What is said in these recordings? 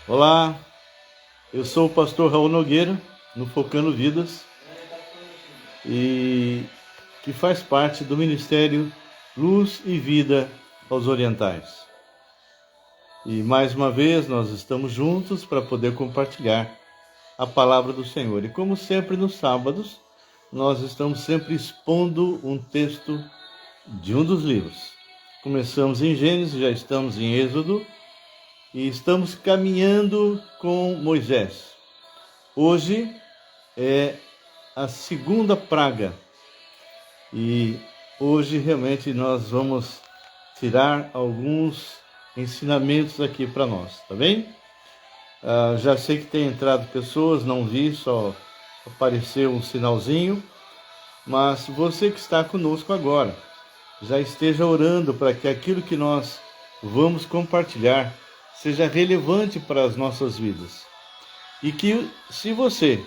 Olá, eu sou o pastor Raul Nogueira, no Focando Vidas, e que faz parte do Ministério Luz e Vida aos Orientais. E mais uma vez nós estamos juntos para poder compartilhar a palavra do Senhor. E como sempre nos sábados, nós estamos sempre expondo um texto de um dos livros. Começamos em Gênesis, já estamos em Êxodo e estamos caminhando com Moisés. Hoje é a segunda praga e hoje realmente nós vamos tirar alguns ensinamentos aqui para nós, tá bem? Já sei que tem entrado pessoas, não vi, só apareceu um sinalzinho, mas você que está conosco agora, já esteja orando para que aquilo que nós vamos compartilhar seja relevante para as nossas vidas. E que, se você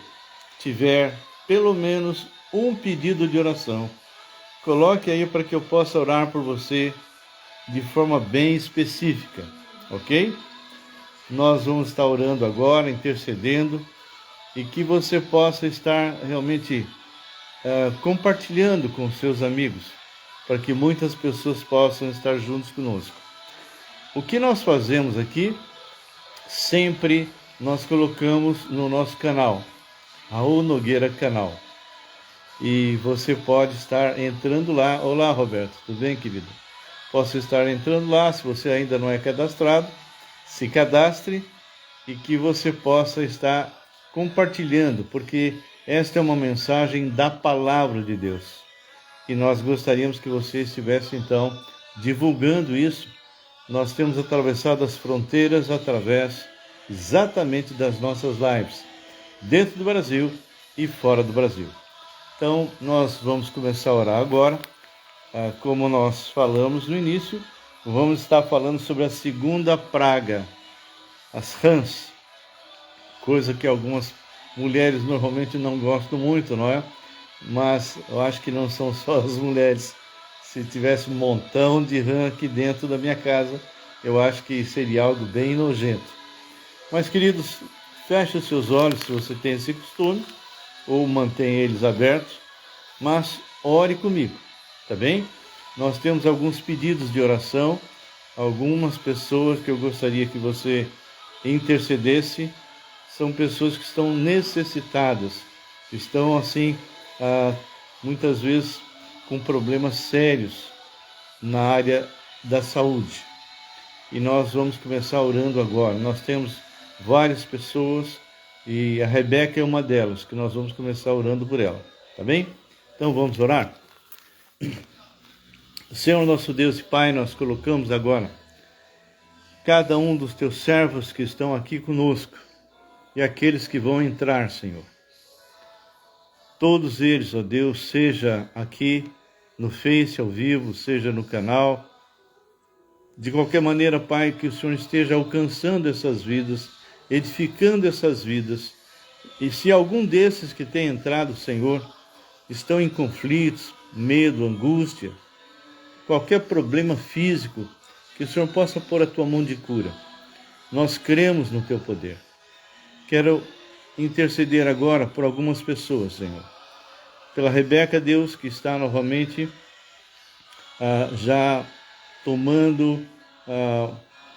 tiver pelo menos um pedido de oração, coloque aí para que eu possa orar por você de forma bem específica, ok? Nós vamos estar orando agora, intercedendo, e que você possa estar realmente compartilhando com seus amigos, para que muitas pessoas possam estar juntos conosco. O que nós fazemos aqui, sempre nós colocamos no nosso canal, Raul Nogueira Canal. E você pode estar entrando lá. Olá, Roberto, tudo bem, querido? Posso estar entrando lá, se você ainda não é cadastrado, se cadastre e que você possa estar compartilhando, porque esta é uma mensagem da Palavra de Deus. E nós gostaríamos que você estivesse, então, divulgando isso. Nós temos atravessado as fronteiras através exatamente das nossas lives, dentro do Brasil e fora do Brasil. Então, nós vamos começar a orar agora. Como nós falamos no início, vamos estar falando sobre a segunda praga, as rãs, coisa que algumas mulheres normalmente não gostam muito, não é? Mas eu acho que não são só as mulheres. Se tivesse um montão de rã aqui dentro da minha casa, eu acho que seria algo bem nojento. Mas, queridos, feche os seus olhos se você tem esse costume, ou mantenha eles abertos, mas ore comigo, tá bem? Nós temos alguns pedidos de oração, algumas pessoas que eu gostaria que você intercedesse, são pessoas que estão necessitadas, estão assim, muitas vezes com problemas sérios na área da saúde. E nós vamos começar orando agora. Nós temos várias pessoas e a Rebeca é uma delas, que nós vamos começar orando por ela, tá bem? Então vamos orar? Senhor nosso Deus e Pai, nós colocamos agora cada um dos teus servos que estão aqui conosco e aqueles que vão entrar, Senhor. Todos eles, ó Deus, seja aqui no Face ao vivo, seja no canal. De qualquer maneira, Pai, que o Senhor esteja alcançando essas vidas, edificando essas vidas. E se algum desses que tem entrado, Senhor, estão em conflitos, medo, angústia, qualquer problema físico, que o Senhor possa pôr a tua mão de cura. Nós cremos no teu poder. Quero interceder agora por algumas pessoas, Senhor. Pela Rebeca, Deus, que está novamente já tomando,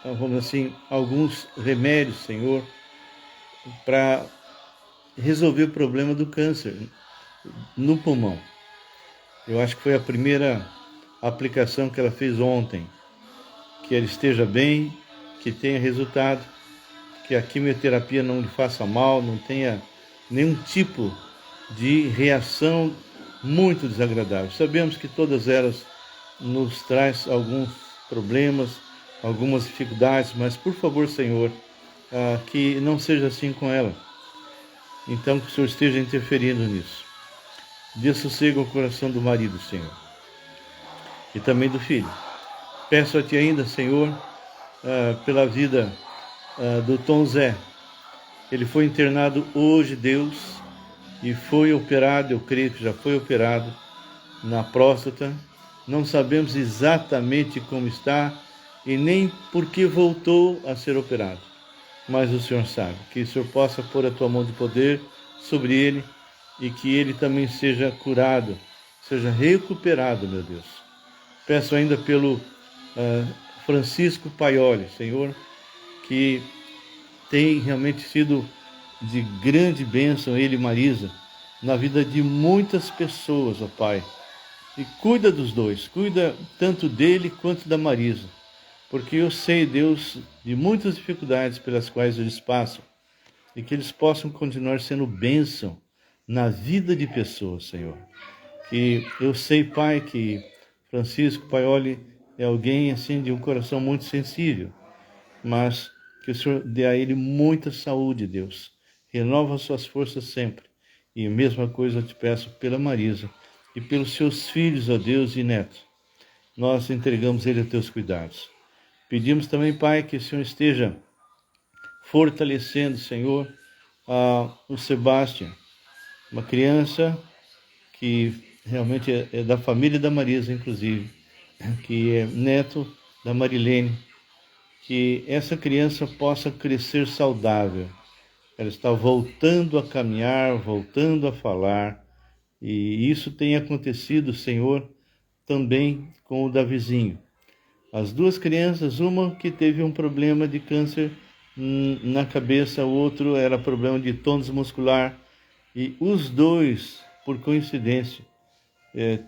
vamos assim, alguns remédios, Senhor, para resolver o problema do câncer no pulmão. Eu acho que foi a primeira aplicação que ela fez ontem. Que ela esteja bem, que tenha resultado, que a quimioterapia não lhe faça mal, não tenha nenhum tipo de reação muito desagradável. Sabemos que todas elas nos traz alguns problemas, algumas dificuldades, mas por favor, Senhor, que não seja assim com ela. Então que o Senhor esteja interferindo nisso. Dê sossego ao coração do marido, Senhor, e também do filho. Peço a Ti ainda, Senhor, pela vida do Tom Zé. Ele foi internado hoje, Deus, e foi operado, eu creio que já foi operado, na próstata. Não sabemos exatamente como está e nem por que voltou a ser operado. mas o Senhor sabe. Que o Senhor possa pôr a tua mão de poder sobre ele e que ele também seja curado, seja recuperado, meu Deus. Peço ainda pelo Francisco Paioli, Senhor, que tem realmente sido de grande bênção, ele e Marisa, na vida de muitas pessoas, ó Pai. E cuida dos dois, cuida tanto dele quanto da Marisa, porque eu sei, Deus, de muitas dificuldades pelas quais eles passam, e que eles possam continuar sendo bênção na vida de pessoas, Senhor. Que eu sei, Pai, que Francisco Paioli é alguém assim de um coração muito sensível, mas que o Senhor dê a ele muita saúde, Deus. Renova suas forças sempre. E a mesma coisa eu te peço pela Marisa e pelos seus filhos, ó Deus, e netos. Nós entregamos ele a teus cuidados. Pedimos também, Pai, que o Senhor esteja fortalecendo, Senhor, o Sebastião, uma criança que realmente é da família da Marisa, inclusive, que é neto da Marilene, que essa criança possa crescer saudável. Ela está voltando a caminhar, voltando a falar, e isso tem acontecido, Senhor, também com o Davizinho. As duas crianças, uma que teve um problema de câncer na cabeça, o outro era problema de tônus muscular, e os dois, por coincidência,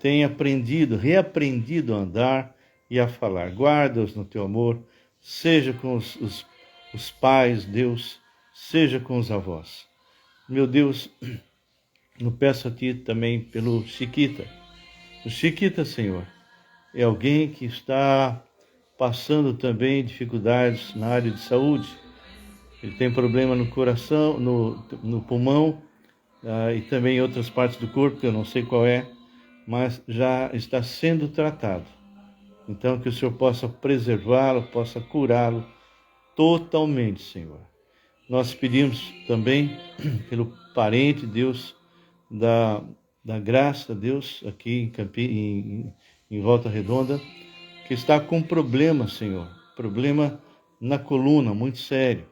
têm reaprendido a andar e a falar. Guarda-os no teu amor, seja com os pais, Deus, seja com os avós. Meu Deus, eu peço a Ti também pelo Chiquita. O Chiquita, Senhor, é alguém que está passando também dificuldades na área de saúde. Ele tem problema no coração, no pulmão, e também em outras partes do corpo, que eu não sei qual é, mas já está sendo tratado. Então, que o Senhor possa preservá-lo, possa curá-lo totalmente, Senhor. Nós pedimos também pelo parente, Deus, da Graça, Deus, aqui em Volta Redonda, que está com problema, Senhor, problema na coluna, muito sério.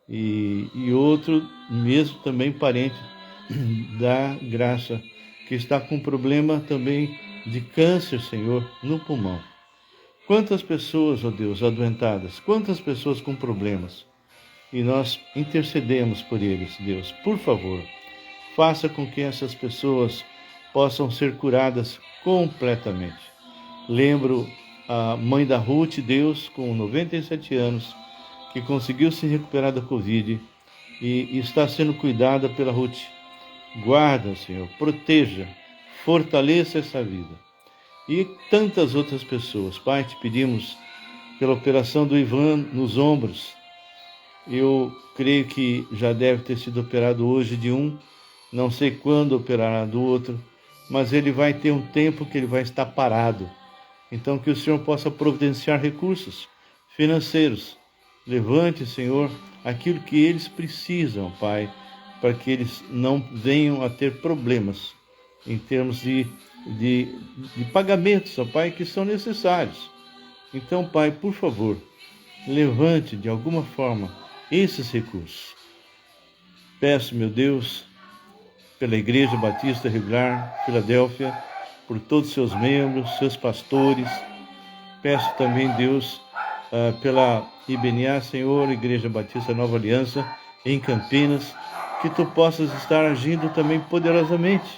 E outro, mesmo também parente da Graça, que está com problema também de câncer, Senhor, no pulmão. Quantas pessoas, ó Deus, adoentadas, quantas pessoas com problemas. E nós intercedemos por eles, Deus. Por favor, faça com que essas pessoas possam ser curadas completamente. Lembro a mãe da Ruth, Deus, com 97 anos, que conseguiu se recuperar da Covid e está sendo cuidada pela Ruth. Guarda, Senhor, proteja, fortaleça essa vida. E tantas outras pessoas. Pai, te pedimos pela operação do Ivan nos ombros. Eu creio que já deve ter sido operado hoje de um, não sei quando operará do outro, mas ele vai ter um tempo que ele vai estar parado. Então, que o Senhor possa providenciar recursos financeiros. Levante, Senhor, aquilo que eles precisam, Pai, para que eles não venham a ter problemas em termos de pagamentos, ó Pai, que são necessários. Então, Pai, por favor, levante de alguma forma esses recursos. Peço, meu Deus, pela Igreja Batista Regular, Filadélfia, por todos os seus membros, seus pastores. Peço também, Deus, pela IBNA, Senhor, Igreja Batista Nova Aliança, em Campinas, que Tu possas estar agindo também poderosamente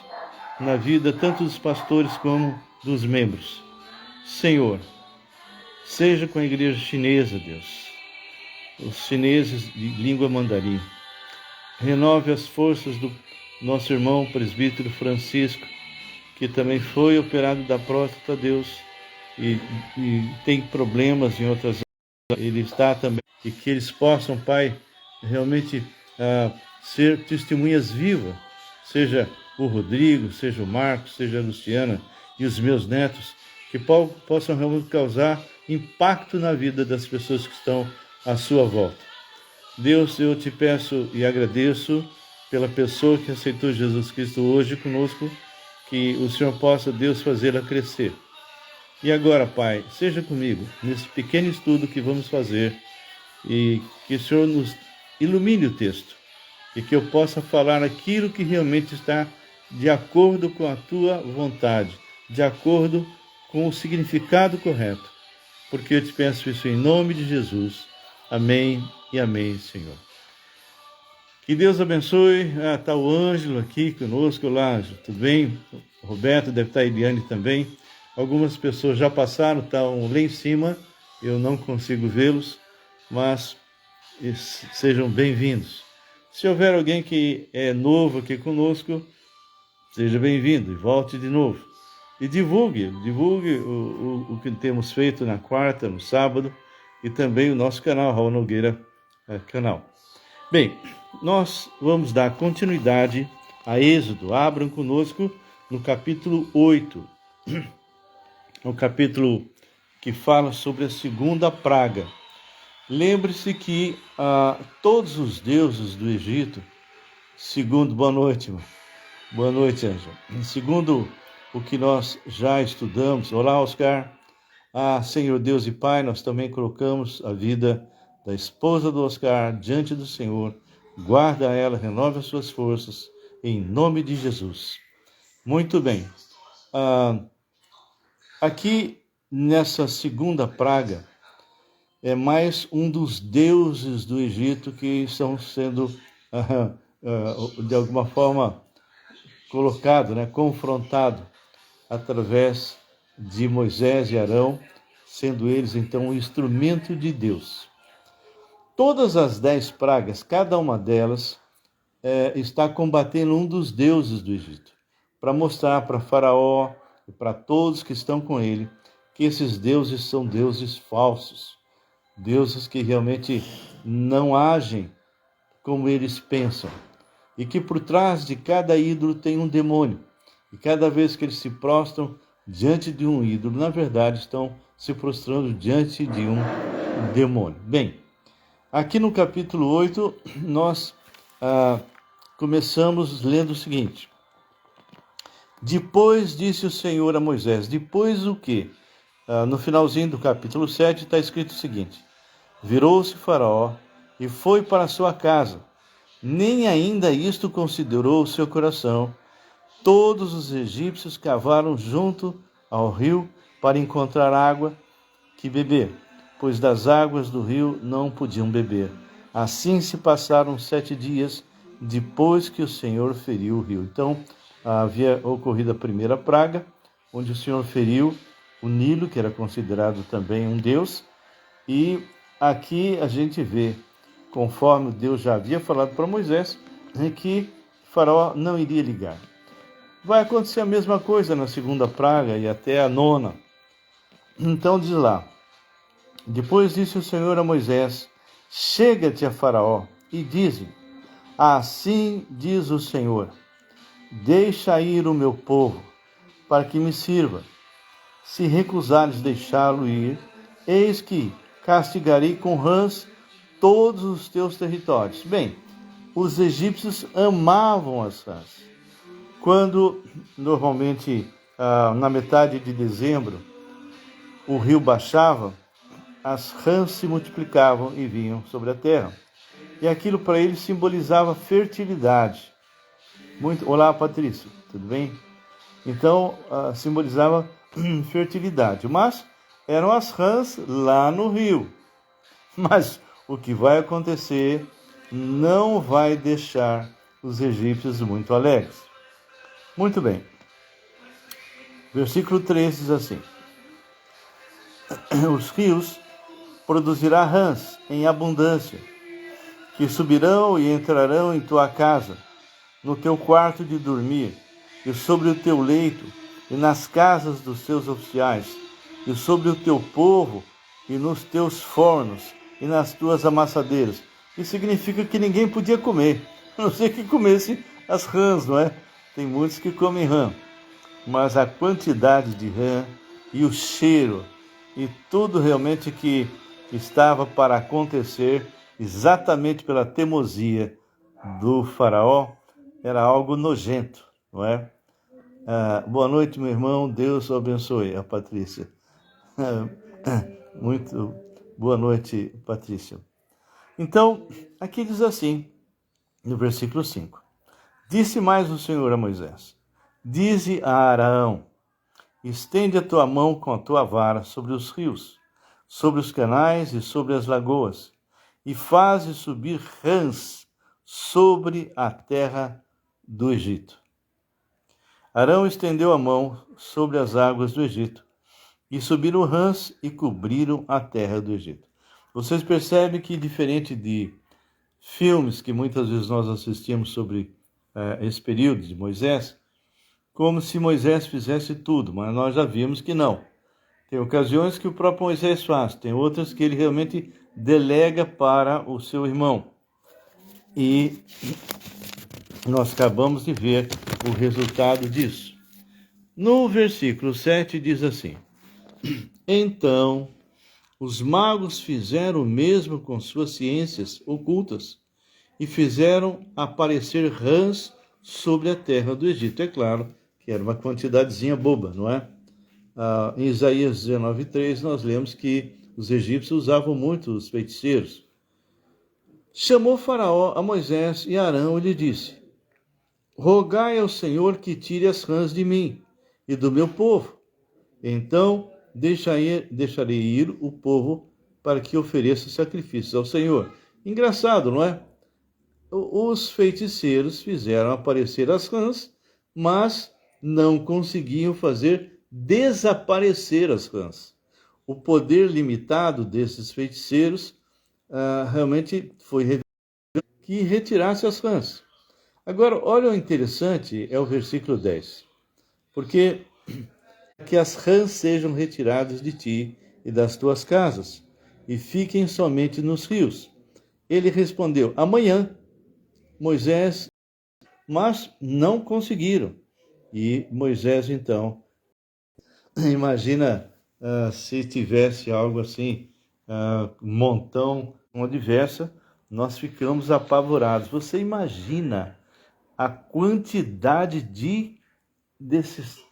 na vida tanto dos pastores como dos membros. Senhor, seja com a igreja chinesa, Deus, os chineses de língua mandarim. Renove as forças do nosso irmão presbítero Francisco, que também foi operado da próstata, Deus, e tem problemas em outras áreas. Ele está também, e que eles possam, Pai, realmente ser testemunhas vivas, seja o Rodrigo, seja o Marcos, seja a Luciana e os meus netos, que possam realmente causar impacto na vida das pessoas que estão à sua volta. Deus, eu te peço e agradeço pela pessoa que aceitou Jesus Cristo hoje conosco, que o Senhor possa, Deus, fazê-la crescer. E agora, Pai, seja comigo nesse pequeno estudo que vamos fazer e que o Senhor nos ilumine o texto e que eu possa falar aquilo que realmente está de acordo com a tua vontade, de acordo com o significado correto, porque eu te peço isso em nome de Jesus. Amém e amém, Senhor. Que Deus abençoe. Está o Ângelo aqui conosco. Olá, Ângelo, tudo bem? O Roberto deve estar, a Eliane também. Algumas pessoas já passaram, estão lá em cima, eu não consigo vê-los, mas sejam bem-vindos. Se houver alguém que é novo aqui conosco, seja bem-vindo e volte de novo. E divulgue o que temos feito na quarta, no sábado, e também o nosso canal, Raul Nogueira Canal. Bem, nós vamos dar continuidade a Êxodo. Abram conosco no capítulo 8, o capítulo que fala sobre a segunda praga. Lembre-se que todos os deuses do Egito, segundo... Boa noite, irmão. Boa noite, Ângelo. Segundo o que nós já estudamos, olá, Oscar. Senhor Deus e Pai, nós também colocamos a vida da esposa do Oscar diante do Senhor. Guarda ela, renove as suas forças, em nome de Jesus. Muito bem. Aqui, nessa segunda praga, é mais um dos deuses do Egito que estão sendo, de alguma forma, colocado, confrontado através de Moisés e Arão, sendo eles, então, um instrumento de Deus. Todas as 10 pragas, cada uma delas, está combatendo um dos deuses do Egito, para mostrar para Faraó e para todos que estão com ele que esses deuses são deuses falsos, deuses que realmente não agem como eles pensam, e que por trás de cada ídolo tem um demônio, e cada vez que eles se prostram diante de um ídolo, na verdade estão se prostrando diante de um demônio. Bem, aqui no capítulo 8, nós começamos lendo o seguinte: depois disse o Senhor a Moisés. Depois o quê? No finalzinho do capítulo 7 está escrito o seguinte: virou-se Faraó e foi para sua casa. Nem ainda isto considerou o seu coração. Todos os egípcios cavaram junto ao rio para encontrar água que beber, pois das águas do rio não podiam beber. Assim se passaram 7 dias depois que o Senhor feriu o rio. Então, havia ocorrido a primeira praga, onde o Senhor feriu o Nilo, que era considerado também um deus, e aqui a gente vê, conforme Deus já havia falado para Moisés, que Faraó não iria ligar. Vai acontecer a mesma coisa na segunda praga e até a nona. Então diz lá: depois disse o Senhor a Moisés: chega-te a Faraó e dize: assim diz o Senhor, deixa ir o meu povo, para que me sirva. Se recusares deixá-lo ir, eis que castigarei com rãs todos os teus territórios. Bem, os egípcios amavam as rãs. Quando, normalmente, na metade de dezembro, o rio baixava, as rãs se multiplicavam e vinham sobre a terra. E aquilo para eles simbolizava fertilidade. Olá, Patrícia, tudo bem? Então, simbolizava fertilidade. Mas eram as rãs lá no rio. Mas o que vai acontecer não vai deixar os egípcios muito alegres. Muito bem. Versículo 3 diz assim: os rios produzirá rãs em abundância, que subirão e entrarão em tua casa, no teu quarto de dormir, e sobre o teu leito, e nas casas dos teus oficiais, e sobre o teu povo, e nos teus fornos, e nas tuas amassadeiras. Isso significa que ninguém podia comer, a não ser que comesse as rãs, não é? Tem muitos que comem rã, mas a quantidade de rã e o cheiro e tudo realmente que estava para acontecer, exatamente pela teimosia do Faraó, era algo nojento, não é? Boa noite, meu irmão, Deus o abençoe, a Patrícia. Muito boa noite, Patrícia. Então, aqui diz assim, no versículo 5. Disse mais o Senhor a Moisés: Dize a Arão: Estende a tua mão com a tua vara sobre os rios, sobre os canais e sobre as lagoas, e faze subir rãs sobre a terra do Egito. Arão estendeu a mão sobre as águas do Egito, e subiram rãs e cobriram a terra do Egito. Vocês percebem que, diferente de filmes que muitas vezes nós assistimos sobre esse período de Moisés, como se Moisés fizesse tudo, mas nós já vimos que não. Tem ocasiões que o próprio Moisés faz, tem outras que ele realmente delega para o seu irmão. E nós acabamos de ver o resultado disso. No versículo 7 diz assim: Então os magos fizeram o mesmo com suas ciências ocultas e fizeram aparecer rãs sobre a terra do Egito. É claro que era uma quantidadezinha boba, não é? Em Isaías 19:3 nós lemos que os egípcios usavam muito os feiticeiros. Chamou Faraó a Moisés e Arão e lhe disse: Rogai ao Senhor que tire as rãs de mim e do meu povo. Então deixarei ir o povo para que ofereça sacrifícios ao Senhor. Engraçado, não é? Os feiticeiros fizeram aparecer as rãs, mas não conseguiam fazer desaparecer as rãs. O poder limitado desses feiticeiros realmente foi que retirasse as rãs. Agora, olha o interessante, é o versículo 10. Porque que as rãs sejam retiradas de ti e das tuas casas, e fiquem somente nos rios. Ele respondeu: Amanhã, Moisés, mas não conseguiram. E Moisés, então, imagina se tivesse algo assim, um montão, uma diversa, nós ficamos apavorados. Você imagina a quantidade desses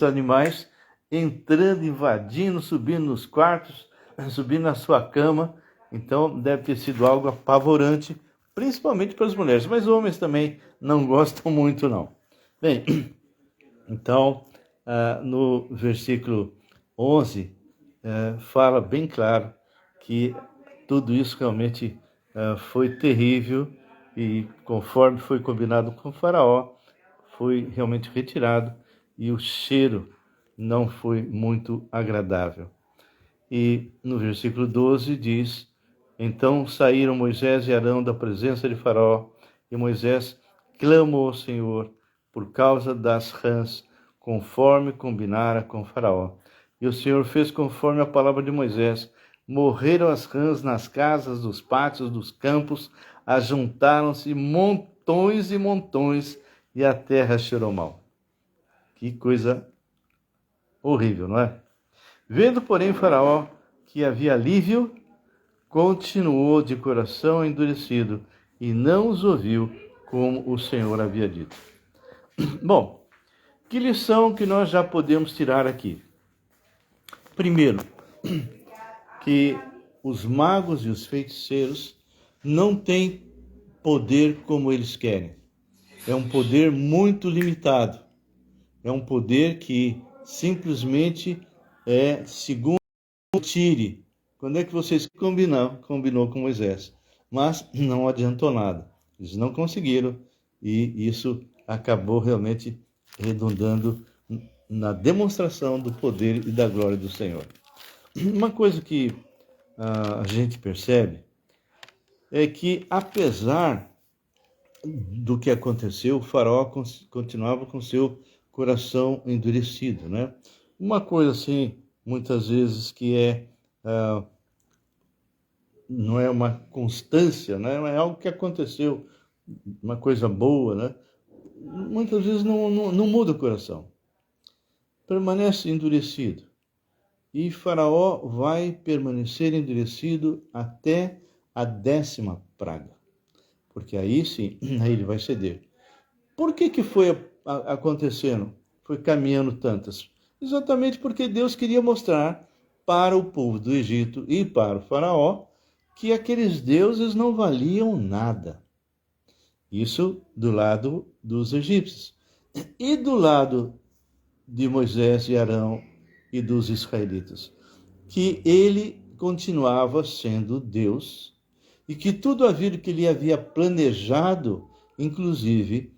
animais entrando, invadindo, subindo nos quartos, subindo na sua cama. Então deve ter sido algo apavorante, principalmente para as mulheres, mas homens também não gostam muito não. Bem, então no versículo 11 fala bem claro que tudo isso realmente foi terrível e conforme foi combinado com o Faraó, foi realmente retirado e o cheiro não foi muito agradável. E no versículo 12 diz: Então saíram Moisés e Arão da presença de Faraó, e Moisés clamou ao Senhor por causa das rãs, conforme combinara com Faraó. E o Senhor fez conforme a palavra de Moisés. Morreram as rãs nas casas, dos pátios, dos campos, ajuntaram-se montões e montões, e a terra cheirou mal. Que coisa horrível, não é? Vendo, porém, Faraó que havia alívio, continuou de coração endurecido e não os ouviu, como o Senhor havia dito. Bom, que lição que nós já podemos tirar aqui? Primeiro, que os magos e os feiticeiros não têm poder como eles querem. É um poder muito limitado. É um poder que simplesmente é segundo tire. Quando é que vocês combinou com Moisés? Mas não adiantou nada. Eles não conseguiram e isso acabou realmente redundando na demonstração do poder e da glória do Senhor. Uma coisa que a gente percebe é que, apesar do que aconteceu, o Faraó continuava com seu coração endurecido, né? Uma coisa assim, muitas vezes que não é uma constância, né? É algo que aconteceu, uma coisa boa, né? Muitas vezes não muda o coração, permanece endurecido. E Faraó vai permanecer endurecido até a 10ª praga, porque aí sim, aí ele vai ceder. Por que foi acontecendo? Foi caminhando tantas? Exatamente porque Deus queria mostrar para o povo do Egito e para o Faraó que aqueles deuses não valiam nada. Isso do lado dos egípcios. E do lado de Moisés e Arão e dos israelitas, que ele continuava sendo Deus e que tudo aquilo que ele havia planejado, inclusive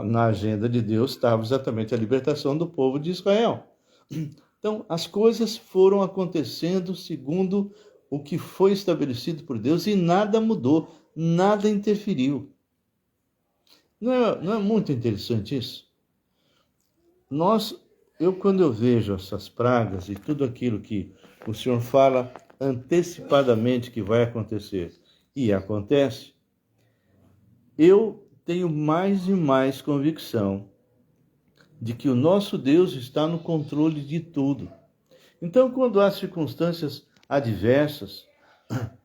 na agenda de Deus, estava exatamente a libertação do povo de Israel. Então, as coisas foram acontecendo segundo o que foi estabelecido por Deus e nada mudou, nada interferiu. Não é muito interessante isso? Quando eu vejo essas pragas e tudo aquilo que o Senhor fala antecipadamente que vai acontecer e acontece, eu tenho mais e mais convicção de que o nosso Deus está no controle de tudo. Então, quando há circunstâncias adversas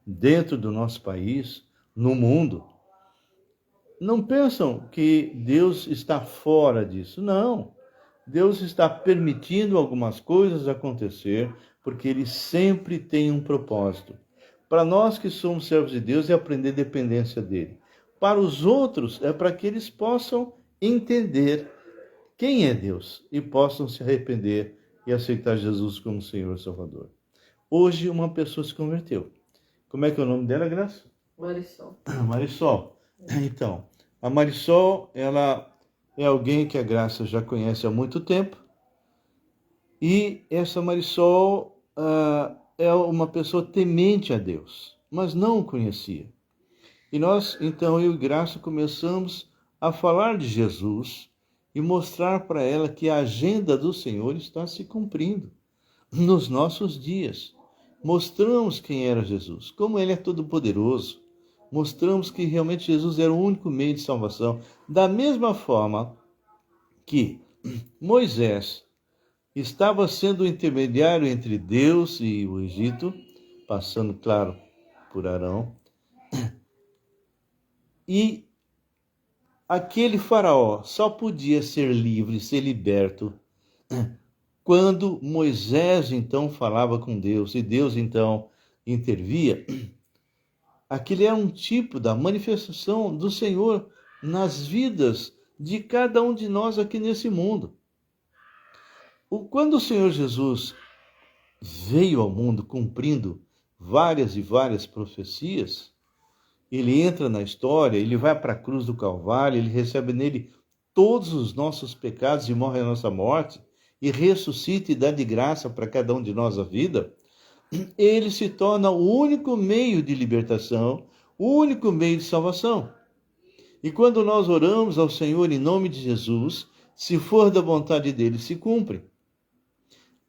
dentro do nosso país, no mundo, não pensam que Deus está fora disso. Não. Deus está permitindo algumas coisas acontecer, porque Ele sempre tem um propósito. Para nós que somos servos de Deus, é aprender dependência dEle. Para os outros, é para que eles possam entender quem é Deus e possam se arrepender e aceitar Jesus como Senhor e Salvador. Hoje, uma pessoa se converteu. Como é que é o nome dela, Graça? Marisol. Marisol. Então, a Marisol, ela é alguém que a Graça já conhece há muito tempo. E essa Marisol é uma pessoa temente a Deus, mas não o conhecia. E nós, então, eu e Graça começamos a falar de Jesus e mostrar para ela que a agenda do Senhor está se cumprindo nos nossos dias. Mostramos quem era Jesus, como Ele é todo-poderoso. Mostramos que realmente Jesus era o único meio de salvação. Da mesma forma que Moisés estava sendo o intermediário entre Deus e o Egito, passando, claro, por Arão, e aquele faraó só podia ser livre, ser liberto, quando Moisés então falava com Deus e Deus então intervia. Aquele é um tipo da manifestação do Senhor nas vidas de cada um de nós aqui nesse mundo. Quando o Senhor Jesus veio ao mundo cumprindo várias e várias profecias, ele entra na história, ele vai para a cruz do Calvário, ele recebe nele todos os nossos pecados e morre a nossa morte, e ressuscita e dá de graça para cada um de nós a vida. Ele se torna o único meio de libertação, o único meio de salvação. E quando nós oramos ao Senhor em nome de Jesus, se for da vontade dele, se cumpre.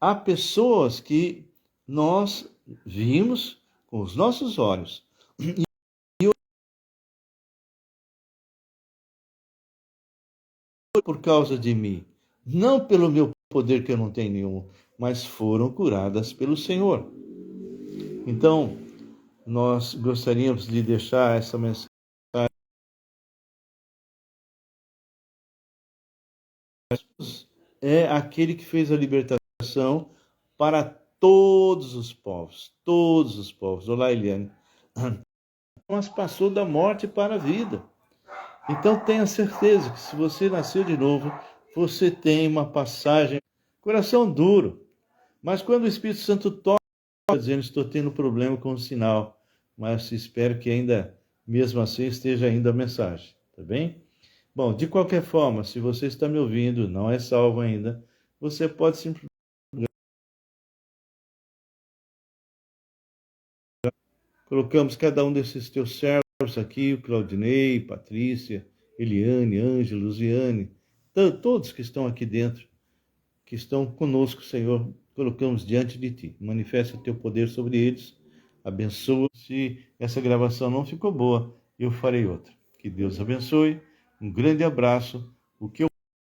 Há pessoas que nós vimos com os nossos olhos e por causa de mim, não pelo meu poder que eu não tenho nenhum, mas foram curadas pelo Senhor. Então, nós gostaríamos de deixar essa mensagem. É aquele que fez a libertação para todos os povos, todos os povos. Olá, Eliane. Mas passou da morte para a vida. Então tenha certeza que se você nasceu de novo, você tem uma passagem, coração duro. Mas quando o Espírito Santo toca, dizendo, estou tendo problema com o sinal, mas espero que ainda, mesmo assim, esteja indo a mensagem, tá bem? Bom, de qualquer forma, se você está me ouvindo, não é salvo ainda, você pode simplesmente... Colocamos cada um desses teus servos aqui, o Claudinei, Patrícia, Eliane, Ângela, Luziane, todos que estão aqui dentro, que estão conosco, Senhor, colocamos diante de Ti. Manifesta o Teu poder sobre eles, abençoa. Se essa gravação não ficou boa, eu farei outra. Que Deus abençoe, um grande abraço. O que eu